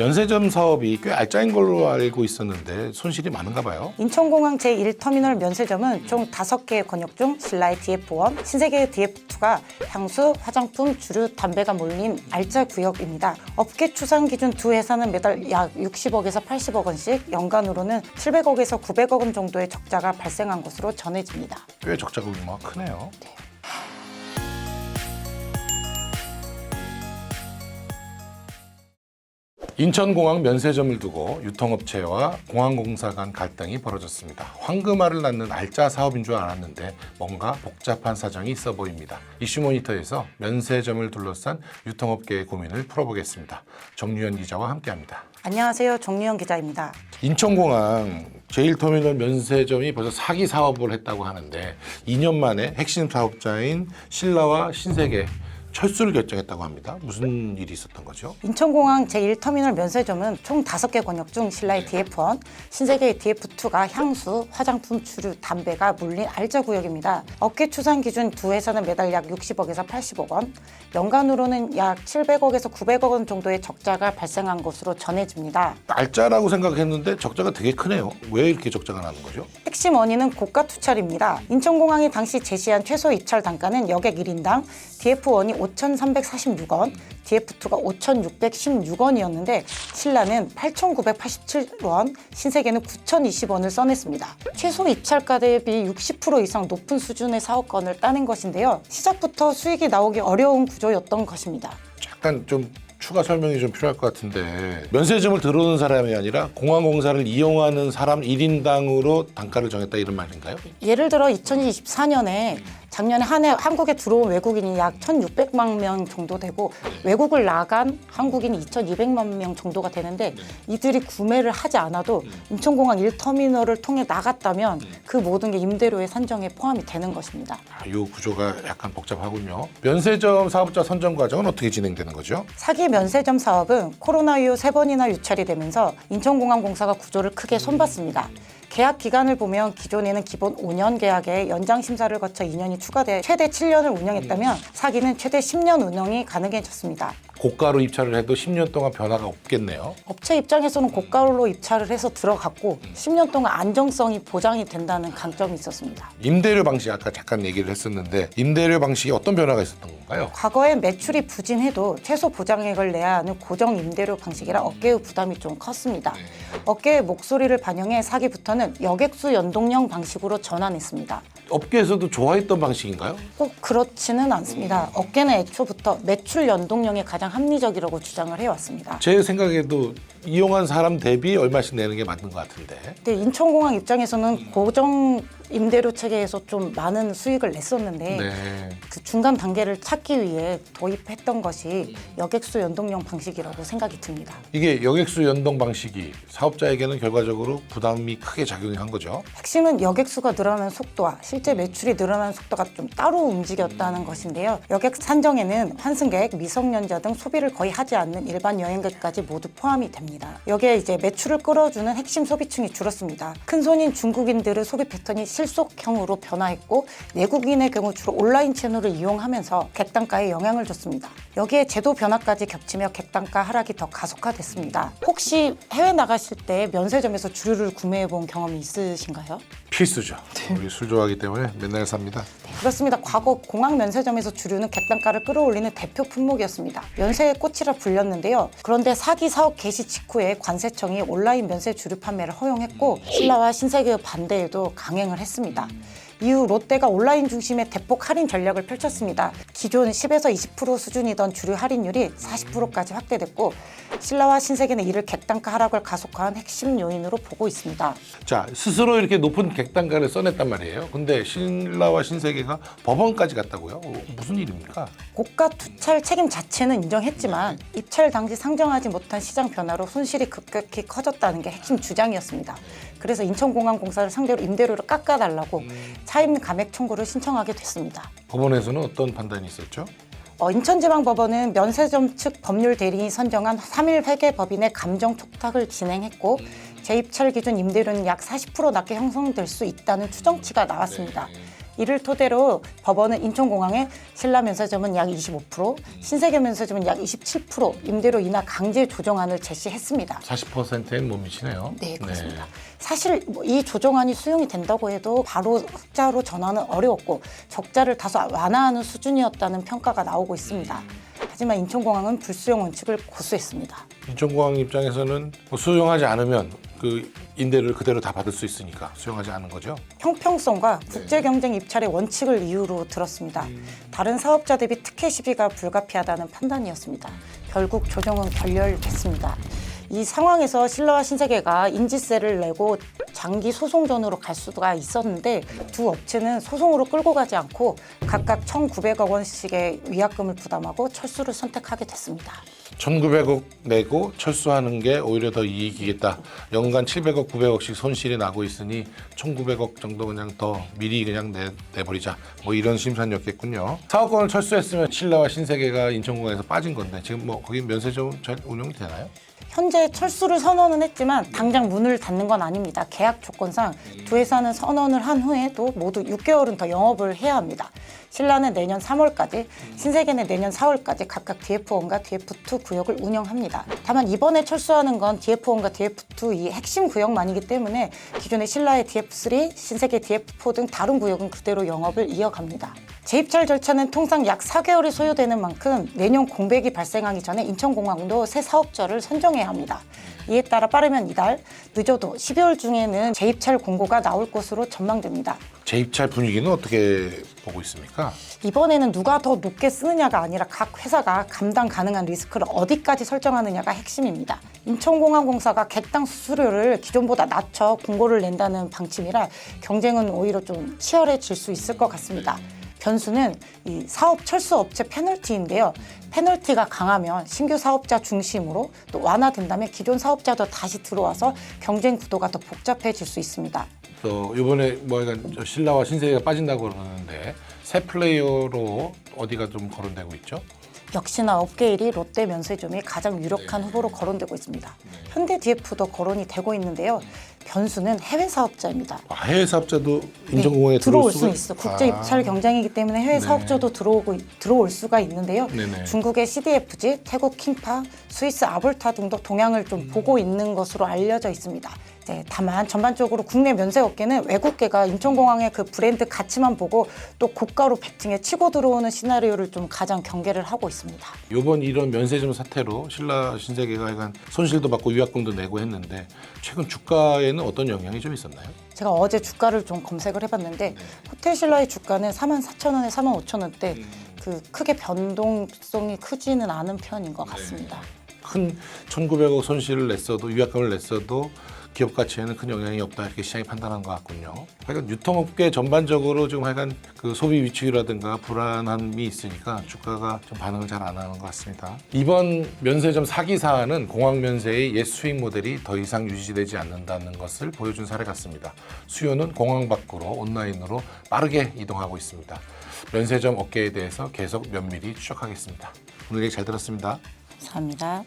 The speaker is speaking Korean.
면세점 사업이 꽤 알짜인 걸로 알고 있었는데 손실이 많은가 봐요. 인천공항 제1터미널 면세점은 총 5개의 권역 중 신라의 DF1, 신세계의 DF2가 향수, 화장품, 주류, 담배가 몰린 알짜 구역입니다. 업계 추산 기준 두 회사는 매달 약 60억에서 80억 원씩, 연간으로는 700억에서 900억 원 정도의 적자가 발생한 것으로 전해집니다. 꽤 적자 규모가 크네요. 인천공항 면세점을 두고 유통업체와 공항공사 간 갈등이 벌어졌습니다. 황금알을 낳는 알짜 사업인 줄 알았는데 뭔가 복잡한 사정이 있어 보입니다. 이슈모니터에서 면세점을 둘러싼 유통업계의 고민을 풀어보겠습니다. 정유현 기자와 함께합니다. 안녕하세요. 정유현 기자입니다. 인천공항 제1터미널 면세점이 벌써 사기 사업을 했다고 하는데 2년 만에 핵심 사업자인 신라와 신세계 철수를 결정했다고 합니다. 무슨 일이 있었던 거죠? 인천공항 제1터미널 면세점은 총 5개 권역 중 신라의 DF1, 신세계의 DF2가 향수, 화장품, 주류, 담배가 물린 알짜 구역입니다. 업계 추산 기준 두 회사는 매달 약 60억에서 80억 원, 연간으로는 약 700억에서 900억 원 정도의 적자가 발생한 것으로 전해집니다. 알짜라고 생각했는데 적자가 되게 크네요. 왜 이렇게 적자가 나는 거죠? 핵심 원인은 고가 투철입니다. 인천공항이 당시 제시한 최소 입찰 단가는 여객 1인당 DF1이 5,346원, DF2가 5,616원이었는데 신라는 8,987원, 신세계는 9,020원을 써냈습니다. 최소 입찰가 대비 60% 이상 높은 수준의 사업권을 따낸 것인데요. 시작부터 수익이 나오기 어려운 구조였던 것입니다. 약간 좀 추가 설명이 좀 필요할 것 같은데 면세점을 들어오는 사람이 아니라 공항공사를 이용하는 사람 1인당으로 단가를 정했다 이런 말인가요? 예를 들어 2024년에 작년에 한 해 한국에 들어온 외국인이 약 1,600만 명 정도 되고 외국을 나간 한국인이 2,200만 명 정도가 되는데 이들이 구매를 하지 않아도 인천공항 1터미널을 통해 나갔다면 그 모든 게 임대료의 산정에 포함이 되는 것입니다. 이 구조가 약간 복잡하군요. 면세점 사업자 선정 과정은 어떻게 진행되는 거죠? 사기 면세점 사업은 코로나 이후 3번이나 유찰이 되면서 인천공항공사가 구조를 크게 손봤습니다. 계약 기간을 보면 기존에는 기본 5년 계약에 연장 심사를 거쳐 2년이 추가돼 최대 7년을 운영했다면 사기는 최대 10년 운영이 가능해졌습니다. 고가로 입찰을 해도 10년 동안 변화가 없겠네요. 업체 입장에서는 고가로 입찰을 해서 들어갔고 10년 동안 안정성이 보장이 된다는 강점이 있었습니다. 임대료 방식 아까 잠깐 얘기를 했었는데 임대료 방식에 어떤 변화가 있었던 건가요? 과거에 매출이 부진해도 최소 보장액을 내야 하는 고정 임대료 방식이라 업계의 부담이 좀 컸습니다. 업계의 목소리를 반영해 사기부터는 여객수 연동형 방식으로 전환했습니다. 업계에서도 좋아했던 방식인가요? 꼭 그렇지는 않습니다. 업계는 애초부터 매출 연동형이 가장 합리적이라고 주장을 해왔습니다. 제 생각에도 이용한 사람 대비 얼마씩 내는 게 맞는 것 같은데. 근데 인천공항 입장에서는 고정 임대료 체계에서 좀 많은 수익을 냈었는데 그 중간 단계를 찾기 위해 도입했던 것이 여객수 연동형 방식이라고 생각이 듭니다. 이게 여객수 연동 방식이 사업자에게는 결과적으로 부담이 크게 작용한 거죠. 핵심은 여객수가 늘어나는 속도와 실제 매출이 늘어나는 속도가 좀 따로 움직였다는 것인데요. 여객 산정에는 환승객, 미성년자 등 소비를 거의 하지 않는 일반 여행객까지 모두 포함이 됩니다. 여기에 이제 매출을 끌어주는 핵심 소비층이 줄었습니다. 큰 손인 중국인들의 소비 패턴이 실속형으로 변화했고 내국인의 경우 주로 온라인 채널을 이용하면서 객단가에 영향을 줬습니다. 여기에 제도 변화까지 겹치며 객단가 하락이 더 가속화됐습니다. 혹시 해외 나가실 때 면세점에서 주류를 구매해 본 경험이 있으신가요? 필수죠. 우리 술 좋아하기 때문에 맨날 삽니다. 그렇습니다. 과거 공항 면세점에서 주류는 객단가를 끌어올리는 대표 품목이었습니다. 면세의 꽃이라 불렸는데요. 그런데 사기 사업 개시 직후에 관세청이 온라인 면세 주류 판매를 허용했고 신라와 신세계의 반대에도 강행을 했습니다. 이후 롯데가 온라인 중심의 대폭 할인 전략을 펼쳤습니다. 기존 10에서 20% 수준이던 주류 할인율이 40%까지 확대됐고 신라와 신세계는 이를 객단가 하락을 가속화한 핵심 요인으로 보고 있습니다. 자, 스스로 이렇게 높은 객단가를 써냈단 말이에요. 근데 신라와 신세계가 법원까지 갔다고요? 무슨 일입니까? 고가 투찰 책임 자체는 인정했지만 입찰 당시 상정하지 못한 시장 변화로 손실이 급격히 커졌다는 게 핵심 주장이었습니다. 그래서 인천공항공사를 상대로 임대료를 깎아달라고 차임 감액 청구를 신청하게 됐습니다. 법원에서는 어떤 판단이 있었죠? 인천지방법원은 면세점 측 법률 대리인이 선정한 3일 회계법인의 감정 촉탁을 진행했고 재입찰 기준 임대료는 약 40% 낮게 형성될 수 있다는 추정치가 나왔습니다. 이를 토대로 법원은 인천공항의 신라 면세점은 약 25%, 신세계 면세점은 약 27% 임대료 인하 강제 조정안을 제시했습니다. 40%엔 못 미치네요. 네, 그렇습니다. 사실 이 조정안이 수용이 된다고 해도 바로 흑자로 전환은 어려웠고 적자를 다소 완화하는 수준이었다는 평가가 나오고 있습니다. 하지만 인천공항은 불수용 원칙을 고수했습니다. 인천공항 입장에서는 뭐 수용하지 않으면 그 임대를 그대로 다 받을 수 있으니까 수용하지 않은 거죠. 형평성과 국제경쟁 입찰의 원칙을 이유로 들었습니다. 다른 사업자 대비 특혜 시비가 불가피하다는 판단이었습니다. 결국 조정은 결렬됐습니다. 이 상황에서 신라와 신세계가 인지세를 내고 장기 소송전으로 갈 수가 있었는데 두 업체는 소송으로 끌고 가지 않고 각각 1,900억 원씩의 위약금을 부담하고 철수를 선택하게 됐습니다. 1,900억 내고 철수하는 게 오히려 더 이익이겠다. 연간 700억, 900억씩 손실이 나고 있으니 1,900억 정도 그냥 더 미리 그냥 내버리자. 뭐 이런 심산이었겠군요. 사업권을 철수했으면 신라와 신세계가 인천공항에서 빠진 건데 지금 뭐 거기 면세점 잘 운영이 되나요? 현재 철수를 선언은 했지만 당장 문을 닫는 건 아닙니다. 계약 조건상 두 회사는 선언을 한 후에도 모두 6개월은 더 영업을 해야 합니다. 신라는 내년 3월까지, 신세계는 내년 4월까지 각각 DF1과 DF2 구역을 운영합니다. 다만 이번에 철수하는 건 DF1과 DF2 이 핵심 구역만이기 때문에 기존의 신라의 DF3, 신세계 DF4 등 다른 구역은 그대로 영업을 이어갑니다. 재입찰 절차는 통상 약 4개월이 소요되는 만큼 내년 공백이 발생하기 전에 인천공항도 새 사업자를 선정해야 합니다. 이에 따라 빠르면 이달, 늦어도 12월 중에는 재입찰 공고가 나올 것으로 전망됩니다. 재입찰 분위기는 어떻게 보고 있습니까? 이번에는 누가 더 높게 쓰느냐가 아니라 각 회사가 감당 가능한 리스크를 어디까지 설정하느냐가 핵심입니다. 인천공항공사가 객당 수수료를 기존보다 낮춰 공고를 낸다는 방침이라 경쟁은 오히려 좀 치열해질 수 있을 것 같습니다. 변수는 이 사업 철수 업체 페널티인데요. 페널티가 강하면 신규 사업자 중심으로 또 완화된다면 기존 사업자도 다시 들어와서 경쟁 구도가 더 복잡해질 수 있습니다. 또 이번에 뭐 약간 신라와 신세계가 빠진다고 그러는데 새 플레이어로 어디가 좀 거론되고 있죠? 역시나 업계 1위 롯데 면세점이 가장 유력한 후보로 거론되고 있습니다. 현대 DF도 거론이 되고 있는데요. 변수는 해외 사업자입니다. 해외 사업자도 인천공항에 들어올 수 있어. 국제 입찰 경쟁이기 때문에 해외 사업자도 들어올 수가 있는데요. 네네. 중국의 CDFG, 태국 킹파, 스위스 아볼타 등도 동향을 좀 보고 있는 것으로 알려져 있습니다. 다만 전반적으로 국내 면세 업계는 외국계가 인천공항의 그 브랜드 가치만 보고 또 고가로 베팅에 치고 들어오는 시나리오를 좀 가장 경계를 하고 있습니다. 이번 이런 면세점 사태로 신라 신세계가 약간 손실도 받고 위약금도 내고 했는데 최근 주가에는 어떤 영향이 좀 있었나요? 제가 어제 주가를 좀 검색을 해봤는데 호텔 신라의 주가는 44,000원에 45,000원대 그 크게 변동성이 크지는 않은 편인 것 같습니다. 큰 1,900억 손실을 냈어도 위약금을 냈어도 기업 가치에는 큰 영향이 없다 이렇게 시장이 판단한 것 같군요. 하여간 유통업계 전반적으로 지금 하여간 그 소비 위축이라든가 불안함이 있으니까 주가가 좀 반응을 잘 안 하는 것 같습니다. 이번 면세점 사기 사안은 공항 면세의 옛 수익 모델이 더 이상 유지되지 않는다는 것을 보여준 사례 같습니다. 수요는 공항 밖으로 온라인으로 빠르게 이동하고 있습니다. 면세점 업계에 대해서 계속 면밀히 추적하겠습니다. 오늘 얘기 잘 들었습니다. 감사합니다.